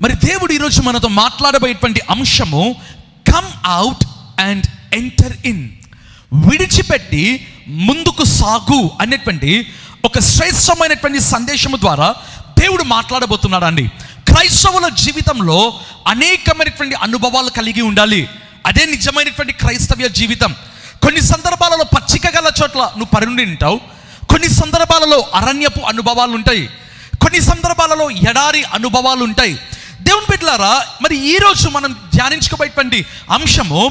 మరి దేవుడు ఈరోజు మనతో మాట్లాడబోయేటువంటి అంశము come out and enter in, విడిచిపెట్టి ముందుకు సాగు అనేటువంటి ఒక శ్రేష్టమైనటువంటి సందేశము ద్వారా దేవుడు మాట్లాడబోతున్నాడు అండి. క్రైస్తవుల జీవితంలో అనేకమైనటువంటి అనుభవాలు కలిగి ఉండాలి. అదే నిజమైనటువంటి క్రైస్తవ్య జీవితం. కొన్ని సందర్భాలలో పచ్చిక గల చోట్ల నువ్వు పరుండి ఉంటావు, కొన్ని సందర్భాలలో అరణ్యపు అనుభవాలు ఉంటాయి, కొన్ని సందర్భాలలో ఎడారి అనుభవాలు ఉంటాయి. దేవుని బిడ్డలారా, మరి ఈరోజు మనం ధ్యానించుకోబోయేటువంటి అంశము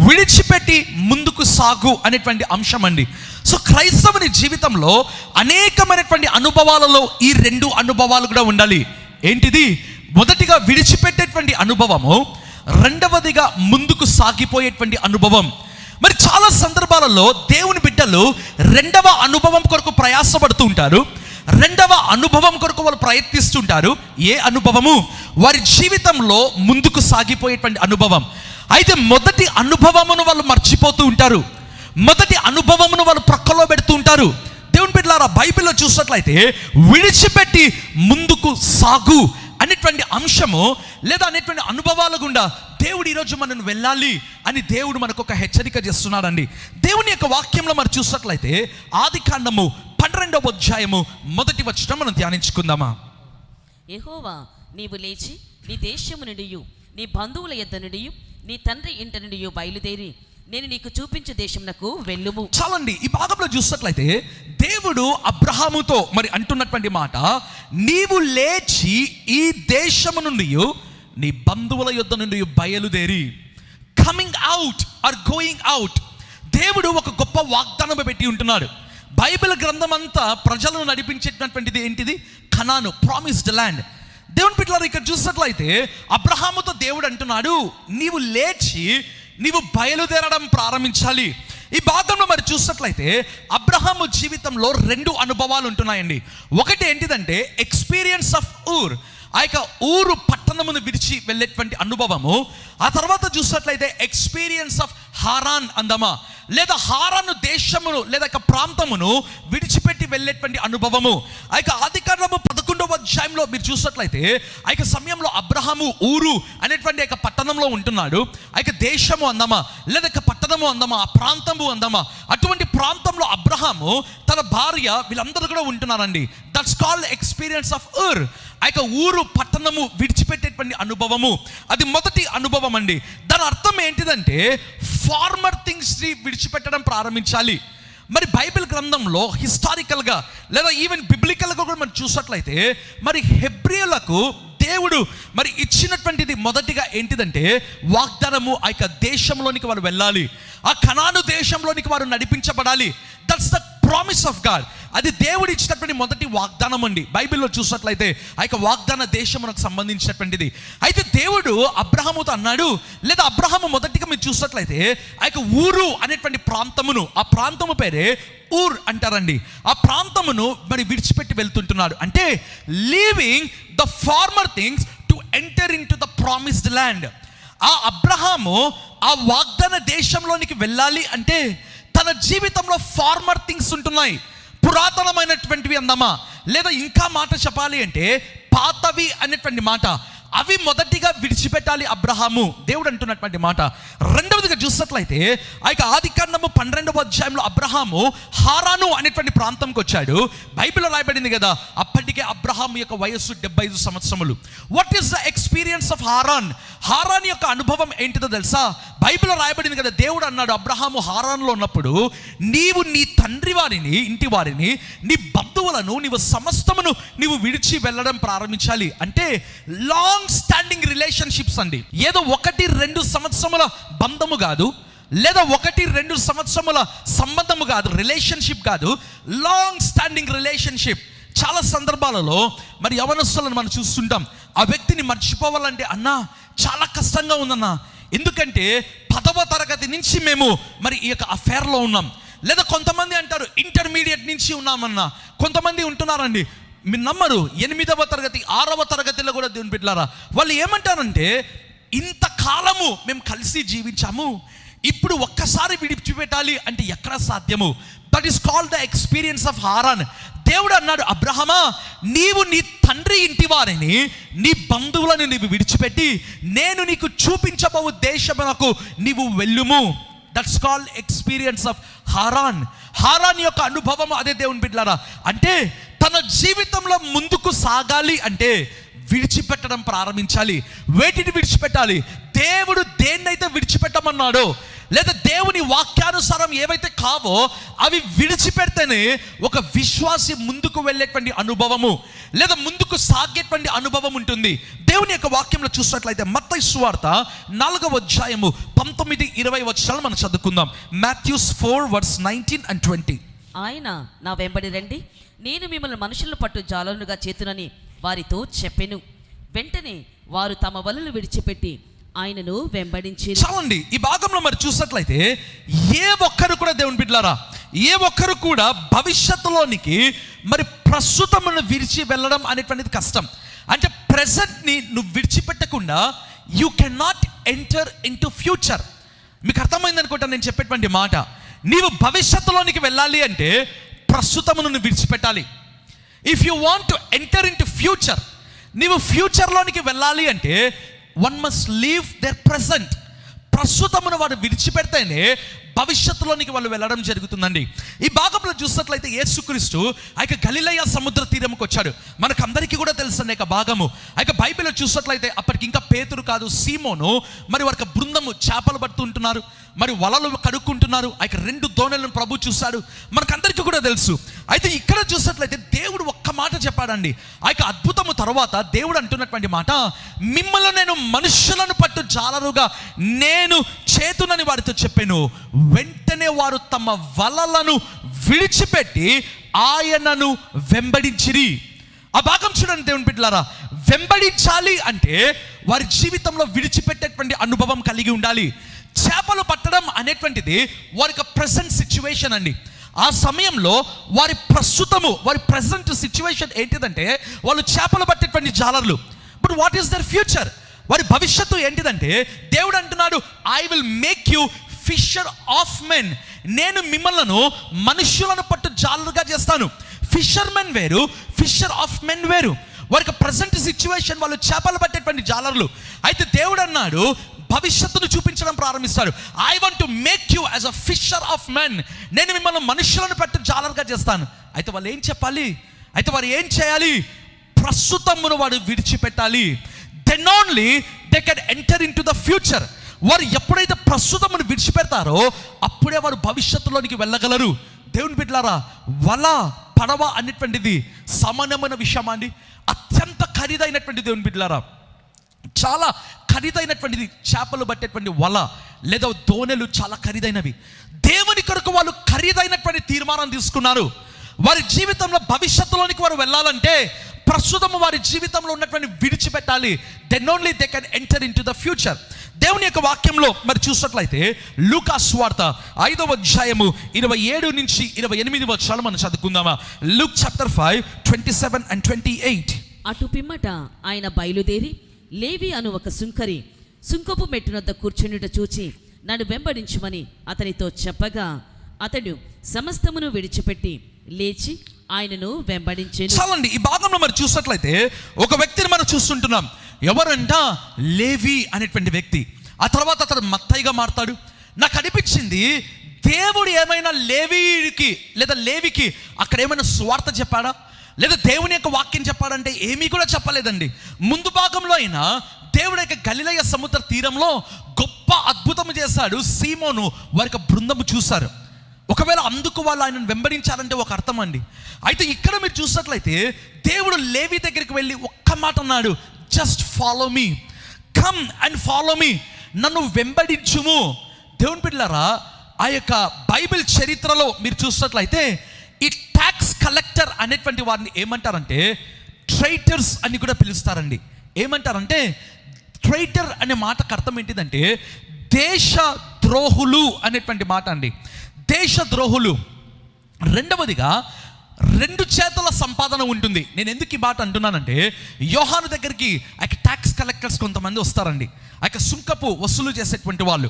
విడిచిపెట్టి ముందుకు సాగు అనేటువంటి అంశం అండి. సో క్రైస్తవుని జీవితంలో అనేకమైనటువంటి అనుభవాలలో ఈ రెండు అనుభవాలు కూడా ఉండాలి. ఏంటిది? మొదటిగా విడిచిపెట్టేటువంటి అనుభవము, రెండవదిగా ముందుకు సాగిపోయేటువంటి అనుభవం. మరి చాలా సందర్భాలలో దేవుని బిడ్డలు రెండవ అనుభవం కొరకు ప్రయాసపడుతూ ఉంటారు, రెండవ అనుభవం కొరకు వాళ్ళు ప్రయత్నిస్తుంటారు. ఏ అనుభవము? వారి జీవితంలో ముందుకు సాగిపోయేటువంటి అనుభవం. అయితే మొదటి అనుభవమును వాళ్ళు మర్చిపోతూ ఉంటారు, మొదటి అనుభవమును వాళ్ళు ప్రక్కలో పెడుతూ ఉంటారు. దేవుని బిడ్డలారా, బైబిల్లో చూసినట్లయితే విడిచిపెట్టి ముందుకు సాగు అనేటువంటి అంశము లేదా అనేటువంటి అనుభవాల గుండా దేవుడు ఈరోజు మనను వెళ్ళాలి అని దేవుడు మనకు ఒక హెచ్చరిక చేస్తున్నాడండి. దేవుని యొక్క వాక్యంలో మనం చూసినట్లయితే ఆదికాండము 12వ అధ్యాయము 1వ వచనం మనం ధ్యానించుకుందామా. యెహోవా, నీవు లేచి నీ దేశము నుండి, నీ బంధువుల యొద్ద నుండి, నీ తండ్రి ఇంట నుండి బయలుదేరి నేను నీకు చూపించే దేశమునకు వెళ్ళుము. చాలండి, ఈ భాగంలో చూసినట్లయితే దేవుడు అబ్రహాముతో మరి అంటున్నటువంటి మాట, నీవు లేచి ఈ దేశము నుండి నీ బంధువుల యొద్ద నుండి బయలుదేరి. Coming out or going out. దేవుడు ఒక గొప్ప వాగ్దానం పెట్టి ఉంటున్నాడు. బైబిల్ గ్రంథం అంతా ప్రజలను నడిపించేటటువంటిది ఏంటిది? కనాను, ప్రామిస్డ్ ల్యాండ్. దేవుని బిడ్డలారా, ఇక్కడ చూసినట్లయితే అబ్రహాముతో దేవుడు అంటున్నాడు, నీవు లేచి నీవు బయలుదేరడం ప్రారంభించాలి. ఈ భాగంలో మరి చూసినట్లయితే అబ్రహాము జీవితంలో రెండు అనుభవాలు ఉంటున్నాయండి. ఒకటి ఏంటిదంటే ఎక్స్పీరియన్స్ ఆఫ్ ఊర్, ఆ యొక్క ఊరు పట్టణమును విడిచి వెళ్ళేటువంటి అనుభవము. ఆ తర్వాత చూసినట్లయితే ఎక్స్పీరియన్స్ ఆఫ్ హారాన్ అందమా, లేదా హారాను దేశమును లేదా ప్రాంతమును విడిచిపెట్టి వెళ్ళేటువంటి అనుభవము. ఆ యొక్క ఆదికాండము 11వ అధ్యాయంలో మీరు చూసినట్లయితే ఆ యొక్క సమయంలో అబ్రహాము ఊరు అనేటువంటి యొక్క పట్టణంలో ఉంటున్నాడు. ఆ యొక్క దేశము అందమా లేదా పట్టణము అందమా, ఆ ప్రాంతము అందమా, అటువంటి ప్రాంతంలో అబ్రహాము తన భార్య వీళ్ళందరూ కూడా ఉంటున్నారండి. దట్స్ కాల్డ్ ఎక్స్పీరియన్స్ ఆఫ్ ఊర్. ఆ యొక్క ఊరు పట్టణము విడిచిపెట్టేటువంటి అనుభవము, అది మొదటి అనుభవం అండి. దాని అర్థం ఏంటిదంటే ఫార్మర్ థింగ్స్ని విడిచిపెట్టడం ప్రారంభించాలి. మరి బైబిల్ గ్రంథంలో హిస్టారికల్గా లేదా ఈవెన్ బిబ్లికల్గా కూడా మనం చూసినట్లయితే మరి హెబ్రీయులకు దేవుడు మరి ఇచ్చినటువంటిది మొదటిగా ఏంటిదంటే వాగ్దానము. ఆ యొక్క దేశంలోనికి వారు వెళ్ళాలి, ఆ కనాను దేశంలోనికి వారు నడిపించబడాలి. That's the promise of God. అది దేవుడు ఇచ్చినటువంటి మొదటి వాగ్దానం అండి. బైబిల్లో చూసినట్లయితే ఆ యొక్క వాగ్దాన దేశమునకు సంబంధించినటువంటిది. అయితే దేవుడు అబ్రహాముతో అన్నాడు, లేదా అబ్రహాము మొదటిగా మీరు చూసినట్లయితే ఆ యొక్క ఊరు అనేటువంటి ప్రాంతమును, ఆ ప్రాంతము పేరే ఊర్ అంటారండి. ఆ ప్రాంతమును మరి విడిచిపెట్టి వెళ్తుంటున్నాడు. అంటే leaving the former things to enter in to the promised land. ఆ అబ్రహాము ఆ వాగ్దాన దేశంలోనికి వెళ్ళాలి అంటే తన జీవితంలో ఫార్మర్ థింగ్స్ ఉంటున్నాయి, పురాతనమైనటువంటివి అందమా, లేదా ఇంకా మాట చెప్పాలి అంటే పాతవి అనేటువంటి మాట, అవి మొదటిగా విడిచిపెట్టాలి అబ్రహాము, దేవుడు అంటున్నటువంటి మాట. రెండవదిగా చూసినట్లయితే ఆ యొక్క ఆదికాండము 12వ అధ్యాయంలో అబ్రహాము హారాను అనేటువంటి ప్రాంతంకి వచ్చాడు. బైబిల్లో రాయబడింది కదా, అప్పటికే అబ్రహాము యొక్క వయస్సు 75 సంవత్సరములు. What is the experience of Haran? Haran యొక్క అనుభవం ఏంటిదో తెలుసా? బైబిల్లో రాయబడింది కదా, దేవుడు అన్నాడు అబ్రహాము హారాన్లో ఉన్నప్పుడు, నీవు నీ తండ్రి వారిని, ఇంటి వారిని, నీ బంధువులను, నీవు సమస్తమును నీవు విడిచి వెళ్ళడం ప్రారంభించాలి. అంటే లాంగ్ స్టాండింగ్ రిలేషన్షిప్స్ అండి. ఏదో 1-2 సంవత్సరముల బంధము కాదు, లేదా 1-2 సంవత్సరముల సంబంధము కాదు, రిలేషన్షిప్ కాదు, లాంగ్ స్టాండింగ్ రిలేషన్షిప్. చాలా సందర్భాలలో మరి యవనస్తులను మనం చూస్తుంటాం, ఆ వ్యక్తిని మర్చిపోవాలంటే అన్నా చాలా కష్టంగా ఉందన్నా. ఎందుకంటే 10వ తరగతి నుంచి మేము మరి ఈ యొక్క అఫేర్లో ఉన్నాం, లేదా కొంతమంది అంటారు ఇంటర్మీడియట్ నుంచి ఉన్నామన్నా. కొంతమంది ఉంటున్నారండి, మీరు నమ్మరు, 8వ తరగతి 6వ తరగతిలో కూడా దేవుని బిడ్డలారా వాళ్ళు ఏమంటారంటే, ఇంతకాలము మేము కలిసి జీవించాము, ఇప్పుడు ఒక్కసారి విడిచిపెట్టాలి అంటే ఎక్కడ సాధ్యము? That is called the experience of Haran. దేవుడు అన్నాడు, అబ్రహమా నీవు నీ తండ్రి ఇంటి వారిని, నీ బంధువులను నీవు విడిచిపెట్టి నేను నీకు చూపించబోవు దేశమునకు నీవు వెళ్ళుము. That's called experience of Haran. Haran యొక్క అనుభవం అదే దేవుని బిడ్డలారా. అంటే తన జీవితంలో ముందుకు సాగాలి అంటే విడిచిపెట్టడం ప్రారంభించాలి. వేటిని విడిచిపెట్టాలి? దేవుడు దేన్నైతే విడిచిపెట్టమన్నాడో, లేదా దేవుని వాక్యానుసారం ఏవైతే కావో అవి విడిచిపెడితేనే ఒక విశ్వాసి ముందుకు వెళ్ళేటువంటి అనుభవము, లేదా ముందుకు సాగేటువంటి అనుభవం ఉంటుంది. దేవుని యొక్క వాక్యంలో చూసినట్లయితే మత్తయి సువార్త 4వ అధ్యాయము 19-20 వచనాలు మనం చదువుకుందాం. మాథ్యూస్ 4:19-20. ఆయన నా వెంబడి రండి, నేను మిమ్మల్ని మనుషులను పట్టు జాలరులుగా చేతునని వారితో చెప్పెను. వెంటనే వారు తమ వలలు విడిచిపెట్టి ఆయనను వెంబడించి. చాలండి, ఈ భాగంలో మరి చూసినట్లయితే ఏ ఒక్కరు కూడా దేవుని బిడ్డలారా, ఏ ఒక్కరు కూడా భవిష్యత్తులోనికి మరి ప్రస్తుతమును విడిచి వెళ్ళడం అనేటువంటిది కష్టం. అంటే ప్రెసెంట్ని నువ్వు విడిచిపెట్టకుండా you can not enter in to future. మీకు అర్థమైంది అనుకుంటా నేను చెప్పేటువంటి మాట. నీవు భవిష్యత్తులోనికి వెళ్ళాలి అంటే ప్రస్తుతమును నువ్వు విడిచిపెట్టాలి. If you want to enter in to future, నీవు ఫ్యూచర్లోనికి వెళ్ళాలి అంటే one must leave their present. ప్రస్తుతమును వారు విడిచిపెడితేనే భవిష్యత్తులోనికి వాళ్ళు వెళ్ళడం జరుగుతుందండి. ఈ భాగంలో చూసినట్లయితే యేసుక్రీస్తు ఆ యొక్క గలిలయ సముద్ర తీరంకి వచ్చాడు. మనకు అందరికీ కూడా తెలుసు ఆ భాగము. ఆ యొక్క బైబిల్లో చూసినట్లయితే అప్పటికి ఇంకా పేతురు కాదు, సీమోను మరి వారి బృందము చేపలు పడుతూ ఉంటున్నారు, మరి వలలు కడుక్కుంటున్నారు. ఆ యొక్క 2 దోణలను ప్రభు చూశాడు, మనకందరికీ కూడా తెలుసు. అయితే ఇక్కడ చూసినట్లయితే దేవుడు ఒక్క మాట చెప్పాడండి. ఆ యొక్క అద్భుతము తర్వాత దేవుడు అంటున్నటువంటి మాట, మిమ్మల్ని నేను మనుషులను పట్టు జాలరుగా నేను చేతునని వారితో చెప్పాను. వెంటనే వారు తమ వలలను విడిచిపెట్టి ఆయనను వెంబడించిరి. ఆ భాగం చూడండి దేవుని బిడ్డలారా, వెంబడించాలి అంటే వారి జీవితంలో విడిచిపెట్టేటువంటి అనుభవం కలిగి ఉండాలి. చేపలు పట్టడం అనేటువంటిది వారి యొక్క ప్రెసెంట్ సిచ్యువేషన్ అండి. ఆ సమయంలో వారి ప్రస్తుతము, వారి ప్రెసెంట్ సిచ్యువేషన్ ఏంటిదంటే వాళ్ళు చేపలు పట్టేటువంటి జాలర్లు. But what is their future? వారి భవిష్యత్తు ఏంటిదంటే దేవుడు అంటున్నాడు, I will make you fissure of men. నేను మిమ్మల్ని మనుష్యులను పట్టు జాలరుగా చేస్తాను. ఫిషర్మెన్ వేరు, ఫిషర్ ఆఫ్ మెన్ వేరు. వారికి ప్రజెంట్ సిచ్యువేషన్ వాళ్ళు చేపలు పట్టేటువంటి జాలర్లు. అయితే దేవుడు అన్నాడు భవిష్యత్తును చూపించడం ప్రారంభిస్తాడు. I want to make you as a fissure of men. నేను మిమ్మల్ని మనుషులను పట్టు జాలరుగా చేస్తాను. అయితే వాళ్ళు ఏం చెప్పాలి? అయితే వారు ఏం చేయాలి? ప్రస్తుతమును వాడు విడిచిపెట్టాలి. Then only they can enter in to the future. వారు ఎప్పుడైతే ప్రస్తుతమును విడిచిపెడతారో అప్పుడే వారు భవిష్యత్తులోనికి వెళ్ళగలరు. దేవుని బిడ్డలారా, వల పడవ అనేటువంటిది సమానమైన విషయం అండి. అత్యంత ఖరీదైనటువంటి దేవుని బిడ్డలారా, చాలా ఖరీదైనటువంటిది. చేపలు పట్టేటువంటి వల లేదా దోణెలు చాలా ఖరీదైనవి. దేవుని కొరకు వాళ్ళు ఖరీదైనటువంటి తీర్మానం తీసుకున్నారు. వారి జీవితంలో భవిష్యత్తులోనికి వారు వెళ్ళాలంటే ప్రస్తుతం వారి జీవితంలో ఉన్నటువంటి విడిచిపెట్టాలి. Then only they can enter in to the future. దేవుని యొక్క వాక్యంలో మరి చూసినట్లయితే లూకా సువార్త 5వ అధ్యాయము 27-28 వచనాలు మనం చదువుకుందామా. Luke chapter 5 27 and 28. అటు పిమ్మట ఆయన బయలుదేరి లేవి అను ఒక సుంకరి సుంకపు మెట్టునొద్ద కూర్చుండుట చూచి నన్ను వెంబడించుమని అతనితో చెప్పగా అతడు సమస్తమును విడిచిపెట్టి లేచి ఆయనను వెంబడించెను. చాలండి, ఈ భాగంలో మరి చూసినట్లయితే ఒక వ్యక్తిని మనం చూస్తుంటున్నాం. ఎవరంట? లేవి అనేటువంటి వ్యక్తి. ఆ తర్వాత అతడు మత్తయిగా మారతాడు. నాకు అనిపించింది దేవుడు ఏమైనా లేవికి లేదా లేవికి అక్కడ ఏమైనా స్వార్థ చెప్పాడా, లేదా దేవుని యొక్క వాక్యం చెప్పాడంటే ఏమీ కూడా చెప్పలేదండి. ముందు భాగంలో అయినా దేవుడు యొక్క గలిలయ సముద్ర తీరంలో గొప్ప అద్భుతం చేశాడు. సీమోను వారి బృందము చూశారు. ఒకవేళ అందుకు వాళ్ళు ఆయనను వెంబడించాలంటే ఒక అర్థం అండి. అయితే ఇక్కడ మీరు చూసినట్లయితే దేవుడు లేవి దగ్గరికి వెళ్ళి ఒక్క మాట అన్నాడు, just follow me, come and follow me, నన్ను వెంబడించుము. దేవుని బిడ్డలారా, ఆ యొక్క బైబిల్ చరిత్రలో మీరు చూసినట్లయితే ఈ ట్యాక్స్ కలెక్టర్ అనేటువంటి వారిని ఏమంటారంటే ట్రైటర్స్ అని కూడా పిలుస్తారండి. ఏమంటారంటే ట్రైటర్ అనే మాటకు అర్థం ఏంటిదంటే దేశ ద్రోహులు అనేటువంటి మాట అండి. దేశ ద్రోహులు. రెండవదిగా 2 చేతుల సంపాదన ఉంటుంది. నేను ఎందుకు ఈ మాట అంటున్నానంటే యోహాను దగ్గరికి ఆ ట్యాక్స్ కలెక్టర్స్ కొంతమంది వస్తారండి. ఆ సుంకపు వసూలు చేసేటువంటి వాళ్ళు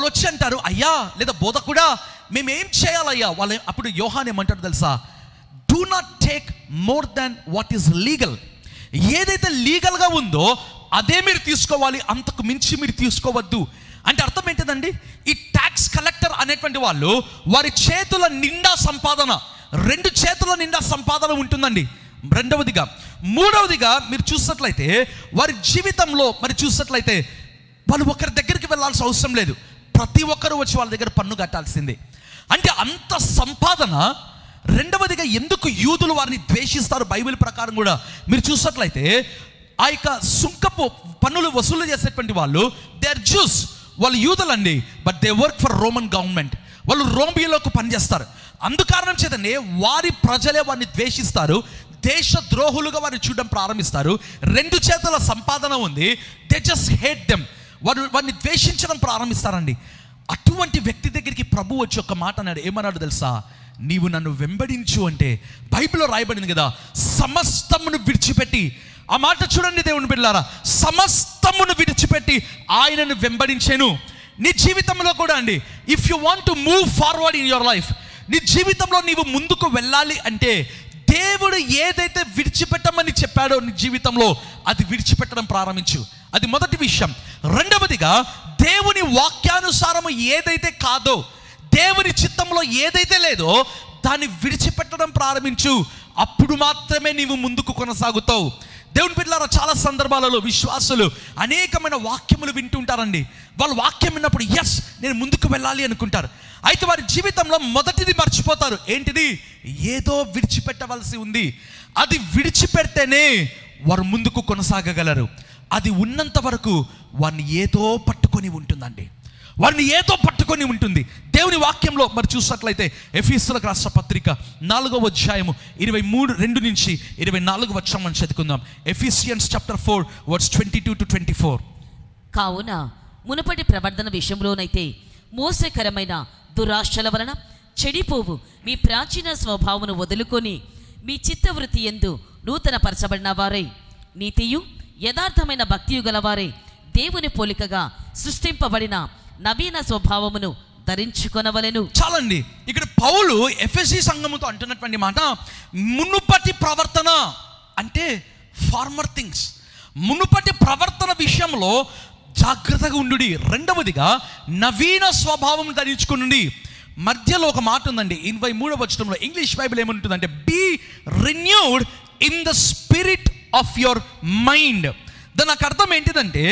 వచ్చి అంటారు, అయ్యా లేదా బోధకుడా మేమేం చేయాలయ్యా. వాళ్ళు అప్పుడు యోహాను ఏమంటాడు తెలుసా? Do not take more than what is legal. ఏదైతే లీగల్గా ఉందో అదే మీరు తీసుకోవాలి, అంతకు మించి మీరు తీసుకోవద్దు. అంటే అర్థం ఏంటిదండి? ఈ ట్యాక్స్ కలెక్టర్ అనేటువంటి వాళ్ళు వారి చేతుల నిండా సంపాదన, 2 చేతుల నిండా సంపాదన ఉంటుందండి. రెండవదిగా, మూడవదిగా మీరు చూసినట్లయితే వారి జీవితంలో మరి చూసినట్లయితే వాళ్ళు ఒకరి దగ్గరికి వెళ్ళాల్సిన అవసరం లేదు, ప్రతి ఒక్కరూ వచ్చి వాళ్ళ దగ్గర పన్ను కట్టాల్సిందే. అంటే అంత సంపాదన. రెండవదిగా, ఎందుకు యూదులు వారిని ద్వేషిస్తారు బైబిల్ ప్రకారం కూడా మీరు చూసినట్లయితే, ఆ యొక్క సుంకపు పన్నులు వసూలు చేసేటువంటి వాళ్ళు దే ఆర్ జ్యూస్, వాళ్ళు యూదులండి, but they work for Roman government. వాళ్ళు రోమియోలకు పనిచేస్తారు. అందుకారణం చేతనే వారి ప్రజలే వారిని ద్వేషిస్తారు, దేశ ద్రోహులుగా వారిని చూడడం ప్రారంభిస్తారు. 2 చేతుల సంపాదన ఉంది, దే జస్ట్ హేట్ దెమ్, వారిని ద్వేషించడం ప్రారంభిస్తారండి. అటువంటి వ్యక్తి దగ్గరికి ప్రభు వచ్చి ఒక మాట అన్నాడు. ఏమన్నాడు తెలుసా? నీవు నన్ను వెంబడించు అంటే బైబిల్లో రాయబడింది కదా, సమస్తమును విడిచిపెట్టి. ఆ మాట చూడండి దేవుని బిడ్డలారా, సమస్తమును విడిచిపెట్టి ఆయనను వెంబడించాను. నీ జీవితంలో కూడా అండి, if you want to move forward in your life, నీ జీవితంలో నీవు ముందుకు వెళ్ళాలి అంటే దేవుడు ఏదైతే విడిచిపెట్టమని చెప్పాడో నీ జీవితంలో అది విడిచిపెట్టడం ప్రారంభించు. అది మొదటి విషయం. రెండవదిగా, దేవుని వాక్యానుసారము ఏదైతే కాదో, దేవుని చిత్తంలో ఏదైతే లేదో దాన్ని విడిచిపెట్టడం ప్రారంభించు. అప్పుడు మాత్రమే నీవు ముందుకు కొనసాగుతావు. దేవుని బిడ్డలారా, చాలా సందర్భాలలో విశ్వాసులు అనేకమైన వాక్యములు వింటూ ఉంటారండి. వాళ్ళు వాక్యం విన్నప్పుడు ఎస్ నేను ముందుకు వెళ్ళాలి అనుకుంటారు. అయితే వారి జీవితంలో మొదటిది మర్చిపోతారు. ఏంటిది? ఏదో విడిచిపెట్టవలసి ఉంది. అది విడిచిపెడితేనే వారు ముందుకు కొనసాగగలరు. అది ఉన్నంత వరకు వారిని ఏదో పట్టుకొని ఉంటుందండి, వారిని ఏదో పట్టుకొని ఉంటుంది. దేవుని వాక్యంలో మరి చూసినట్లయితే ఎఫెసీయులకు రాసిన పత్రిక 4వ అధ్యాయము 2 నుంచి 24 వచనం మనం చదువుకుందాం. Ephesians chapter 4 verse 22 to 24. కావున మునుపటి ప్రవర్తన విషయంలోనైతే మోసకరమైన దురాశల వలన చెడిపోవు మీ ప్రాచీన స్వభావమును వదులుకొని మీ చిత్తవృత్తి యందు నూతన పరచబడిన వారై నీతియు యథార్థమైన భక్తియు గలవారై దేవుని పోలికగా సృష్టింపబడిన నవీన స్వభావమును ధరించుకొనవలెను. చాలండి, ఇక్కడ పౌలు ఎఫెసీ సంఘముతో అంటున్నటువంటి మాట మునుపటి ప్రవర్తన అంటే ఫార్మర్ థింగ్స్. మునుపటి ప్రవర్తన విషయంలో జాగ్రత్తగా ఉండుడి. రెండవదిగా, నవీన స్వభావం ధరించుకునుండి. మధ్యలో ఒక మాట ఉందండి 23వ వచనంలో. ఇంగ్లీష్ బైబిల్ ఏమంటుందంటే be renewed in the spirit of your mind. దానికి అర్థం ఏంటిదంటే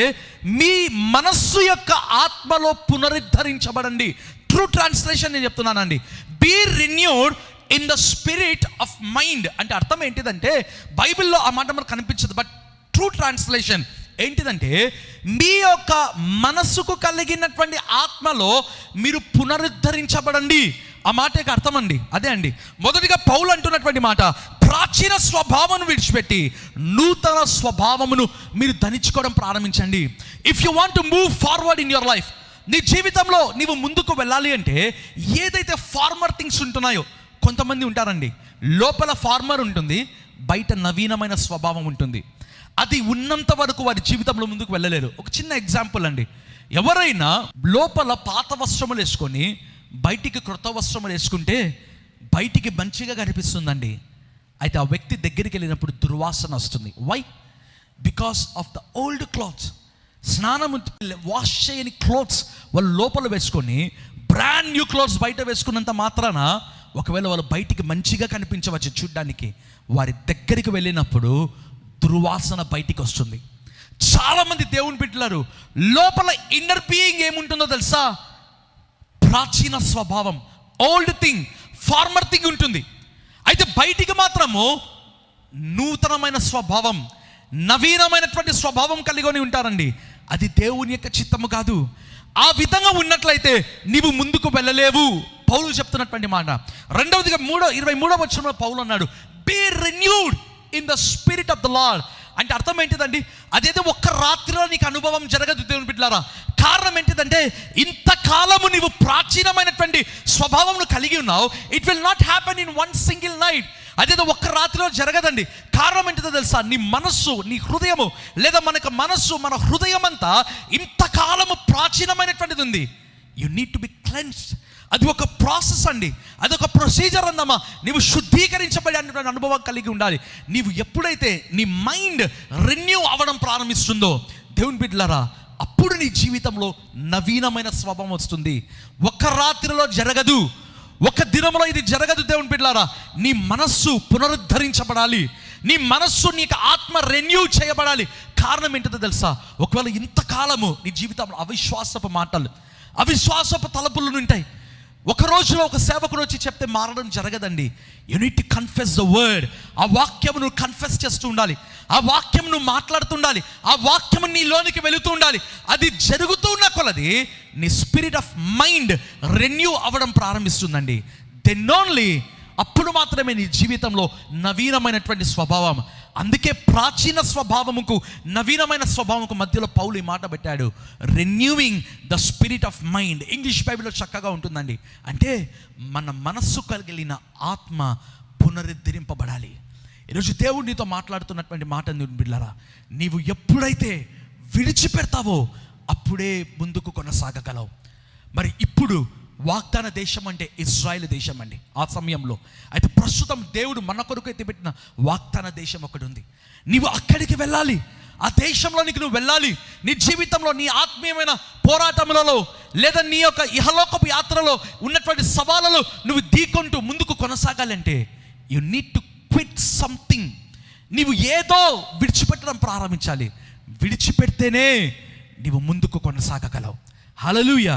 మీ మనస్సు యొక్క ఆత్మలో పునరుద్ధరించబడండి. ట్రూ ట్రాన్స్లేషన్ నేను చెప్తున్నానండి. Be renewed in the spirit of mind అంటే అర్థం ఏంటిదంటే, బైబిల్లో ఆ మాట మనకు కనిపించదు, బట్ ట్రూ ట్రాన్స్లేషన్ ఏంటిదంటే మీ యొక్క మనస్సుకు కలిగినటువంటి ఆత్మలో మీరు పునరుద్ధరించబడండి. ఆ మాట యొక్క అర్థం అండి అదే అండి. మొదటిగా పౌలు అంటున్నటువంటి మాట, ప్రాచీన స్వభావమును విడిచిపెట్టి నూతన స్వభావమును మీరు ధరించుకోవడం ప్రారంభించండి. If you want to move forward in your life, నీ జీవితంలో నీవు ముందుకు వెళ్ళాలి అంటే ఏదైతే ఫార్మర్ థింగ్స్ ఉంటున్నాయో, కొంతమంది ఉంటారండి లోపల ఫార్మర్ ఉంటుంది, బయట నవీనమైన స్వభావం ఉంటుంది. అది ఉన్నంత వరకు వారి జీవితంలో ముందుకు వెళ్ళలేరు. ఒక చిన్న ఎగ్జాంపుల్ అండి, ఎవరైనా లోపల పాత వస్త్రములు వేసుకొని బయటికి క్రొత్త వస్త్రములు వేసుకుంటే బయటికి మంచిగా కనిపిస్తుందండి. అయితే ఆ వ్యక్తి దగ్గరికి వెళ్ళినప్పుడు దుర్వాసన వస్తుంది. Why? Because of the old clothes. స్నానం వాష్ చేయని క్లోత్స్ వాళ్ళు లోపల వేసుకొని బ్రాండ్ న్యూ క్లోత్స్ బయట వేసుకున్నంత మాత్రాన ఒకవేళ వాళ్ళు బయటికి మంచిగా కనిపించవచ్చు చూడ్డానికి, వారి దగ్గరికి వెళ్ళినప్పుడు దుర్వాసన బయటికి వస్తుంది. చాలామంది దేవుని బిడ్డలారు లోపల ఇన్నర్ బీయింగ్ ఏముంటుందో తెలుసా? ప్రాచీన స్వభావం, ఓల్డ్ థింగ్, ఫార్మర్ థింగ్ ఉంటుంది. అయితే బయటికి మాత్రము నూతనమైన స్వభావం, నవీనమైనటువంటి స్వభావం కలిగి ఉంటారండి. అది దేవుని యొక్క చిత్తము కాదు. ఆ విధంగా ఉన్నట్లయితే నీవు ముందుకు వెళ్ళలేవు, పౌలు చెప్తున్నటువంటి మాట. రెండవదిగా 23వ వచనంలో పౌలు అన్నాడు, be renewed in the spirit of the lord. అంటే అర్థం ఏంటిదండి? అదేదో ఒక్క రాత్రిలో నీకు అనుభవం జరగదు దేవుని బిడ్డలారా. కారణం ఏంటిదంటే ఇంతకాలము నీవు ప్రాచీనమైనటువంటి స్వభావం కలిగి ఉన్నావు. It will not happen in one single night. అదేదో ఒక్క రాత్రిలో జరగదండి. కారణం ఏంటిదో తెలుసా? నీ మనస్సు, నీ హృదయము, లేదా మన హృదయం అంతా ఇంతకాలము ప్రాచీనమైనటువంటిది ఉంది. You need to be cleansed. అది ఒక ప్రాసెస్ అండి, అది ఒక ప్రొసీజర్ అందమ్మా. నీవు శుద్ధీకరించబడి అనేటువంటి అనుభవం కలిగి ఉండాలి. నీవు ఎప్పుడైతే నీ మైండ్ రెన్యూ అవ్వడం ప్రారంభిస్తుందో దేవుని బిడ్డలారా, అప్పుడు నీ జీవితంలో నవీనమైన స్వభావం వస్తుంది. ఒక రాత్రిలో జరగదు, ఒక దినంలో ఇది జరగదు. దేవుని బిడ్డలారా, నీ మనస్సు పునరుద్ధరించబడాలి, నీ మనస్సు నీకు ఆత్మ రెన్యూ చేయబడాలి. కారణం ఏంటో తెలుసా? ఒకవేళ ఇంతకాలము నీ జీవితంలో అవిశ్వాసపు మాటలు, అవిశ్వాసపు తలపులు ఉంటాయి. ఒక రోజులో ఒక సేవకుడు వచ్చి చెప్తే మారడం జరగదండి. You need to confess the word. ఆ వాక్యం నువ్వు కన్ఫెస్ చేస్తూ ఉండాలి, ఆ వాక్యం నువ్వు మాట్లాడుతుండాలి, ఆ వాక్యం నీలోనికి వెళుతూ ఉండాలి. అది జరుగుతూ ఉన్న కొలది నీ స్పిరిట్ ఆఫ్ మైండ్ రెన్యూ అవ్వడం ప్రారంభిస్తుందండి. దెన్ ఓన్లీ అప్పుడు మాత్రమే నీ జీవితంలో నవీనమైనటువంటి స్వభావం. అందుకే ప్రాచీన స్వభావముకు నవీనమైన స్వభావముకు మధ్యలో పౌలు ఈ మాట పెట్టాడు, రెన్యూవింగ్ the spirit of mind. English బైబిల్లో చక్కగా ఉంటుందండి. అంటే మన మనస్సు కలిగిన ఆత్మ పునరుద్ధరింపబడాలి. ఈరోజు దేవుడు నీతో మాట్లాడుతున్నటువంటి మాట బిడ్డలారా, నీవు ఎప్పుడైతే విడిచిపెడతావో అప్పుడే ముందుకు కొనసాగగలవు. మరి ఇప్పుడు వాగ్దాన దేశం అంటే ఇజ్రాయెల్ దేశం అండి ఆ సమయంలో. అయితే ప్రస్తుతం దేవుడు మన కొరకు ఎత్తిపెట్టిన వాగ్దాన దేశం ఒకటి ఉంది. నీవు అక్కడికి వెళ్ళాలి, ఆ దేశంలోనికి నువ్వు వెళ్ళాలి. నీ జీవితంలో నీ ఆత్మీయమైన పోరాటములలో లేదా నీ యొక్క ఇహలోకపు యాత్రలో ఉన్నటువంటి సవాళ్ళలో నువ్వు ఢీకొంటూ ముందుకు కొనసాగాలంటే you need to quit something. నీవు ఏదో విడిచిపెట్టడం ప్రారంభించాలి. విడిచిపెడితేనే నీవు ముందుకు కొనసాగగలవు. హల్లెలూయా.